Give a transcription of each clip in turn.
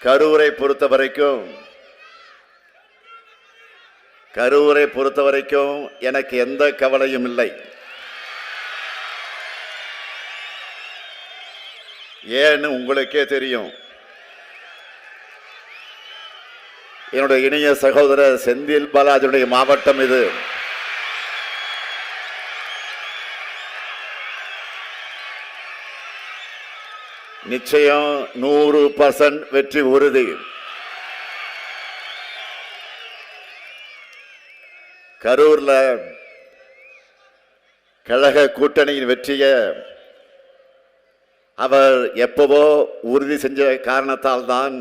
கரூரை பொறுத்த வரைக்கும் எனக்கு எந்த கவலையும் இல்லை. ஏன்னு உங்களுக்கே தெரியும். என்னுடைய இணைய சகோதரர் செந்தில் பாலாஜியுடைய மாவட்டம் இது. நிச்சயம் 100% வெற்றி உறுதி. கரூர்ல கழக கூட்டணியின் வெற்றியை அவர் எப்பவோ உறுதி செஞ்ச காரணத்தால் தான்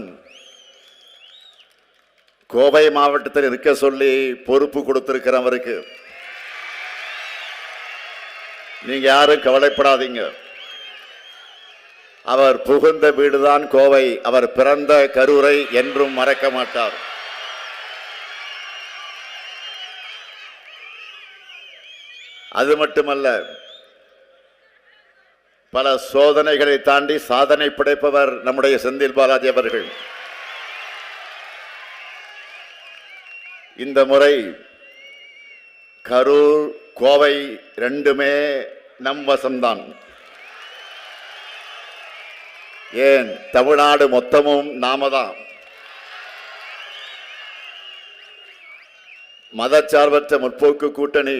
கோவை மாவட்டத்தில் இருக்க சொல்லி பொறுப்பு கொடுத்திருக்கிறவருக்கு. நீங்க யாரும் கவலைப்படாதீங்க. அவர் புகுந்த வீடுதான் கோவை. அவர் பிறந்த கரூரை என்றும் மறக்க மாட்டார். அது மட்டுமல்ல, பல சோதனைகளை தாண்டி சாதனை படைப்பவர் நம்முடைய செந்தில் பாலாஜி அவர்கள். இந்த முறை கரூர் கோவை ரெண்டுமே நம் வசம்தான். ஏன், தமிழ்நாடு மொத்தமும் நாம தான். மதச்சார்பற்ற முற்போக்கு கூட்டணி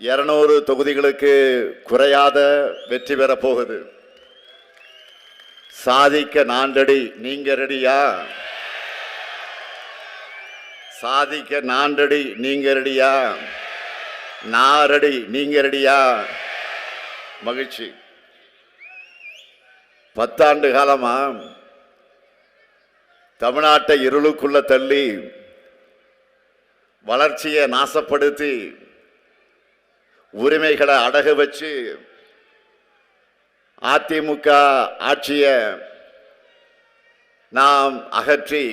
200 தொகுதிகளுக்கு குறையாத வெற்றி பெற போகுது. சாதிக்க நான் ரெடி, நீங்க ரெடியா? சாதிக்க நான் ரெடி, நீங்க ரெடியா? நான் ரெடி, நீங்க ரெடியா? மகிழ்ச்சி. 10 ஆண்டு காலமா தமிழ்நாட்டை இருளுக்குள்ள தள்ளி வளர்ச்சியை நாசப்படுத்தி உரிமைகளை அடகு வச்சு அதிமுக ஆட்சியை நாம் அகற்றி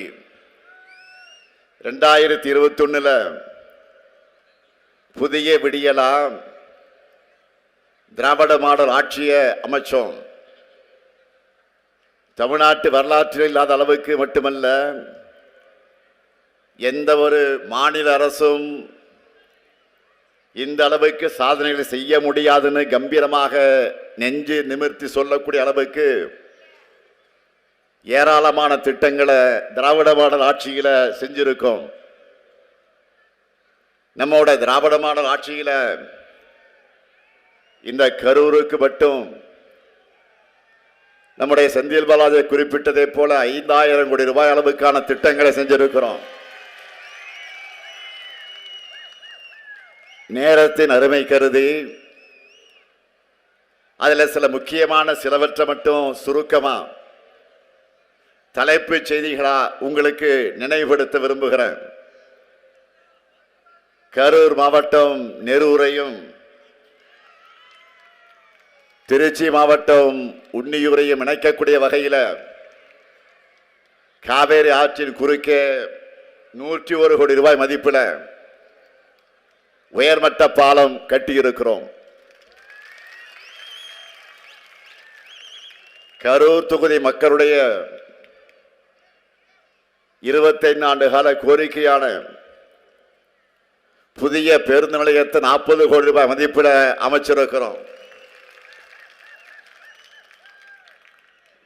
2021 புதிய விடியலாம் திராவிட மாடல் ஆட்சியை அமைச்சோம். தமிழ்நாட்டு வரலாற்றில் இல்லாத அளவுக்கு மட்டுமல்ல, எந்த ஒரு மாநில அரசும் இந்த அளவுக்கு சாதனைகளை செய்ய முடியாதுன்னு கம்பீரமாக நெஞ்சு நிமிர்த்தி சொல்லக்கூடிய அளவுக்கு ஏராளமான திட்டங்களை திராவிட மாடல் ஆட்சியில செஞ்சிருக்கோம். நம்மோட திராவிட மாடல் ஆட்சியில இந்த கரூருக்கு மட்டும் நம்முடைய செந்தில் பாலாஜி குறிப்பிட்டதை போல 5000 கோடி ரூபாய் அளவுக்கான திட்டங்களை செஞ்சிருக்கிறோம். நேரத்தின் அருமை கருதி அதில் சில முக்கியமான சிலவற்றை மட்டும் சுருக்கமா தலைப்பு செய்திகளா உங்களுக்கு நினைவுபடுத்த விரும்புகிறேன். கரூர் மாவட்டம் நெரூரையும் திருச்சி மாவட்டம் உன்னியூரையும் இணைக்கக்கூடிய வகையில் காவேரி ஆற்றின் குறுக்கே 101 கோடி ரூபாய் மதிப்பில் உயர்மட்ட பாலம் கட்டியிருக்கிறோம். கரூர் தொகுதி மக்களுடைய 25 ஆண்டு கால கோரிக்கையான புதிய பேருந்து நிலையத்தை 40 கோடி ரூபாய் மதிப்பில் அமைச்சிருக்கிறோம்.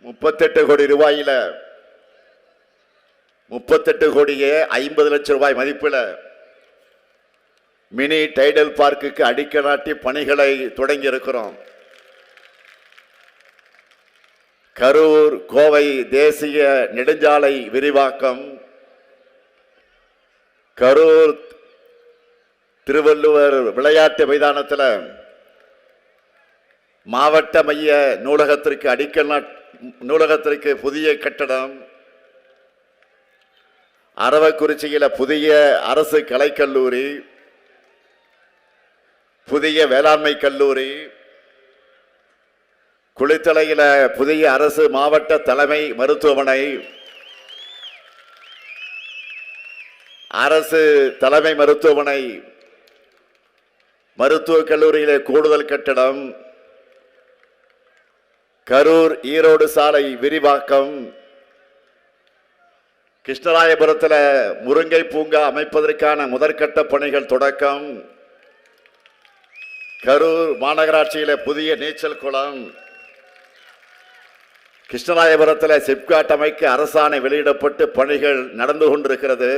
38 கோடி ரூபாயில 38 கோடியே 50 லட்சம் ரூபாய் மதிப்பில் மினி டைடல் பார்க்குக்கு அடிக்கல் நாட்டி பணிகளை தொடங்கி இருக்கிறோம். கரூர் கோவை தேசிய நெடுஞ்சாலை விரிவாக்கம், கரூர் திருவள்ளுவர் விளையாட்டு மைதானத்தில் மாவட்ட மைய நூலகத்திற்கு புதிய கட்டடம், அரவக்குறிச்சியில் புதிய அரசு கலைக்கல்லூரி, புதிய வேளாண்மை கல்லூரி, குளித்தலையில் புதிய அரசு மாவட்ட தலைமை மருத்துவமனை, அரசு தலைமை மருத்துவமனை, மருத்துவக் கல்லூரியிலே கூடுதல் கட்டடம், கரூர் ஈரோடு சாலை விரிவாக்கம், கிருஷ்ணராயபுரத்தில் முருங்கை பூங்கா அமைப்பதற்கான முதற்கட்ட பணிகள் தொடக்கம், கரூர் மாநகராட்சியில் புதிய நீச்சல் குளம், கிருஷ்ணராயபுரத்தில் சிப்காட் அமைக்க அரசாணை வெளியிடப்பட்டு பணிகள் நடந்து கொண்டிருக்கிறது.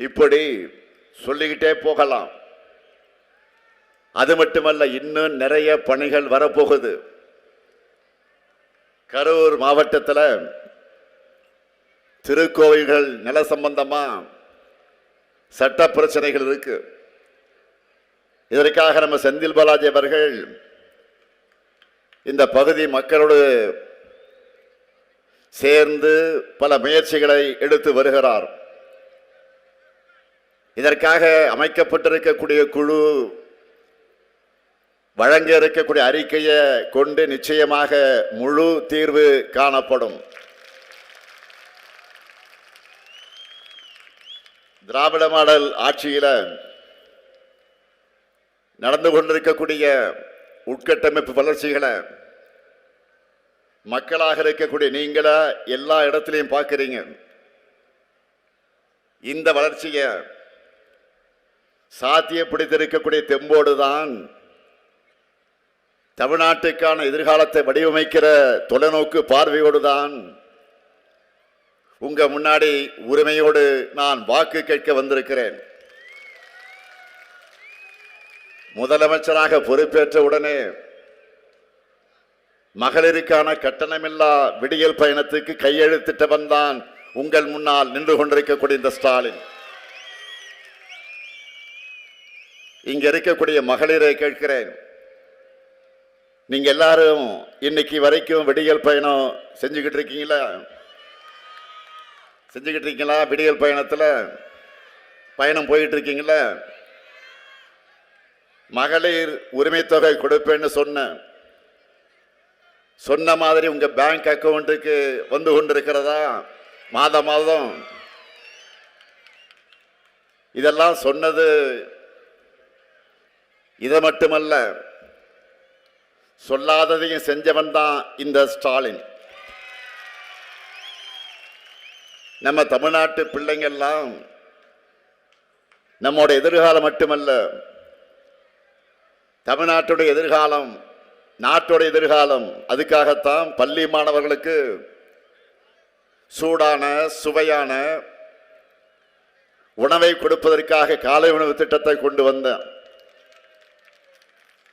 இப்படி சொல்லிக்கிட்டே போகலாம். அது மட்டுமல்ல, இன்னும் நிறைய பணிகள் வரப்போகுது. கரூர் மாவட்டத்தில் திருக்கோவில்கள் நில சம்பந்தமா சட்ட பிரச்சனைகள் இருக்கு. இதற்காக நம்ம செந்தில் பாலாஜி அவர்கள் இந்த பகுதி மக்களோடு சேர்ந்து பல முயற்சிகளை எடுத்து வருகிறார். இதற்காக அமைக்கப்பட்டிருக்கக்கூடிய குழு வழங்க இருக்கக்கூடிய அறிக்கையை கொண்டு நிச்சயமாக முழு தீர்வு காணப்படும். திராவிட மாடல் ஆட்சியில் நடந்து கொண்டிருக்கக்கூடிய உட்கட்டமைப்பு வளர்ச்சிகளை மக்களாக இருக்கக்கூடிய நீங்கள எல்லா இடத்திலையும் பார்க்கிறீங்க. இந்த வளர்ச்சியை சாத்தியப்படுத்தியிருக்கக்கூடிய தெம்போடு தான் தமிழ்நாட்டுக்கான எதிர்காலத்தை வடிவமைக்கிற தொலைநோக்கு பார்வையோடு தான் உங்க முன்னாடி உரிமையோடு நான் வாக்கு கேட்க வந்திருக்கிறேன். முதலமைச்சராக பொறுப்பேற்ற உடனே மகளிருக்கான கட்டணமில்லா விடியல் பயணத்துக்கு கையெழுத்திட்டவன் தான் உங்கள் முன்னால் நின்று கொண்டிருக்கக்கூடிய இந்த ஸ்டாலின். இங்க இருக்கக்கூடிய மகளிரை கேட்கிறேன், நீங்க எல்லாரும் இன்னைக்கு வரைக்கும் விடியல் பயணம் செஞ்சுக்கிட்டு இருக்கீங்களா? விடியல் பயணத்துல பயணம் போயிட்டு இருக்கீங்களா? மகளிர் உரிமை தொகை கொடுப்பேன்னு சொன்ன மாதிரி உங்க பேங்க் அக்கவுண்ட்டுக்கு வந்து கொண்டிருக்கிறதா? மாதம் மாதம் இதெல்லாம் சொன்னது. இதை மட்டுமல்ல, சொல்லாததையும் செஞ்சவன் தான் இந்த ஸ்டாலின். நம்ம தமிழ்நாட்டு பிள்ளைங்கள்லாம் நம்மோட எதிர்காலம் மட்டுமல்ல, தமிழ்நாட்டுடைய எதிர்காலம், நாட்டோட எதிர்காலம். அதுக்காகத்தான் பள்ளி மாணவர்களுக்கு சூடான சுவையான உணவை கொடுப்பதற்காக காலை உணவு திட்டத்தை கொண்டு வந்தேன்.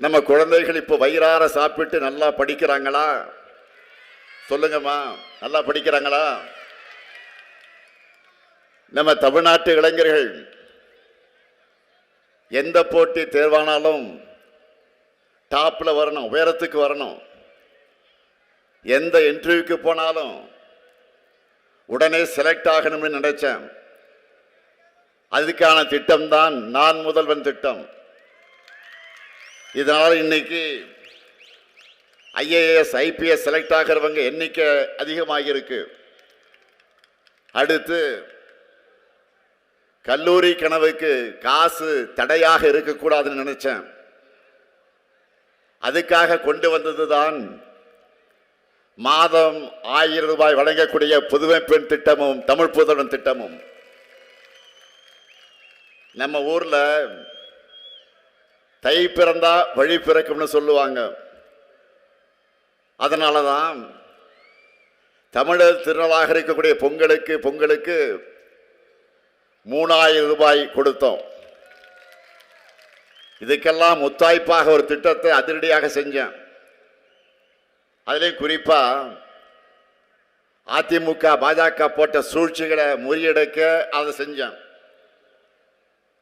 நம்ம குழந்தைகள் இப்போ வயிறார சாப்பிட்டு நல்லா படிக்கிறாங்களா? சொல்லுங்கம்மா, நல்லா படிக்கிறாங்களா? நம்ம தமிழ்நாட்டு இளைஞர்கள் எந்த போட்டி தேர்வானாலும் டாப்ல வரணும், உயரத்துக்கு வரணும். எந்த இன்டர்வியூக்கு போனாலும் உடனே செலக்ட் ஆகணும்னு நினைச்சேன். அதுக்கான திட்டம் தான் நான் முதல்வன் திட்டம். இதனால இன்னைக்கு IAS IPS செலக்ட் ஆகிறவங்க எண்ணிக்கை அதிகமாகியிருக்கு. அடுத்து கல்லூரி கனவுக்கு காசு தடையாக இருக்கக்கூடாதுன்னு நினைச்சேன். அதுக்காக கொண்டு வந்தது தான் மாதம் 1000 ரூபாய் வழங்கக்கூடிய புதுமை பெண் திட்டமும் தமிழ் புதல்வன் திட்டமும். நம்ம ஊர்ல தை பிறந்தா வழி பிறக்கும்னு சொல்லுவாங்க. அதனாலதான் தமிழர் திருநாளாக இருக்கக்கூடிய பொங்கலுக்கு 3000 ரூபாய் கொடுத்தோம். இதுக்கெல்லாம் முத்தாய்ப்பாக ஒரு திட்டத்தை அதிரடியாக செஞ்சேன். அதுலேயும் குறிப்பா அதிமுக பாஜக போட்ட சூழ்ச்சிகளை முறியடிக்க அதை செஞ்சேன்.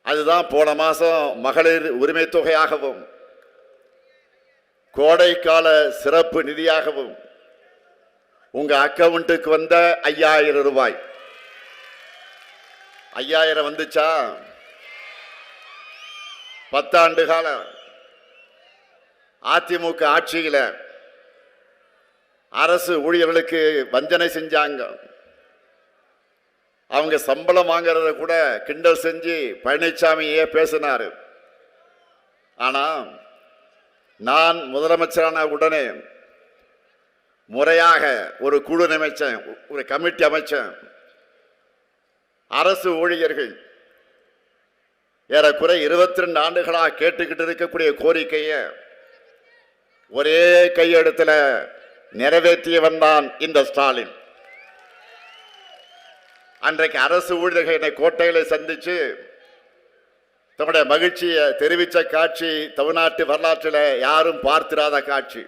அதுதான் போன மாசம் மகளிர் உரிமை தொகையாகவும் கோடைக்கால சிறப்பு நிதியாகவும் உங்க அக்கவுண்ட்டுக்கு வந்த 5000 ரூபாய். 5000 வந்துச்சா? 10 ஆண்டு கால அதிமுக ஆட்சியில அரசு ஊழியர்களுக்கு வஞ்சனை செஞ்சாங்க. அவங்க சம்பளம் வாங்கறத கூட கிண்டல் செஞ்சு பழனிசாமியே பேசினாரு. ஆனா நான் முதலமைச்சரான உடனே முறையாக ஒரு குழு அமைச்சேன், ஒரு கமிட்டி அமைச்சேன். அரசு ஊழியர்கள் ஏறக்குறை 22 ஆண்டுகளாக கேட்டுக்கிட்டு இருக்கக்கூடிய கோரிக்கையை ஒரே கையெழுத்தில் நிறைவேற்றியவன் தான் இந்த ஸ்டாலின். அன்றைக்கு அரசு ஊழியர்கள் என்னை கோட்டையில சந்திச்சு தன்னுடைய மகிழ்ச்சியை தெரிவித்த காட்சி தமிழ்நாட்டு வரலாற்றில் யாரும் பார்த்திராத காட்சி.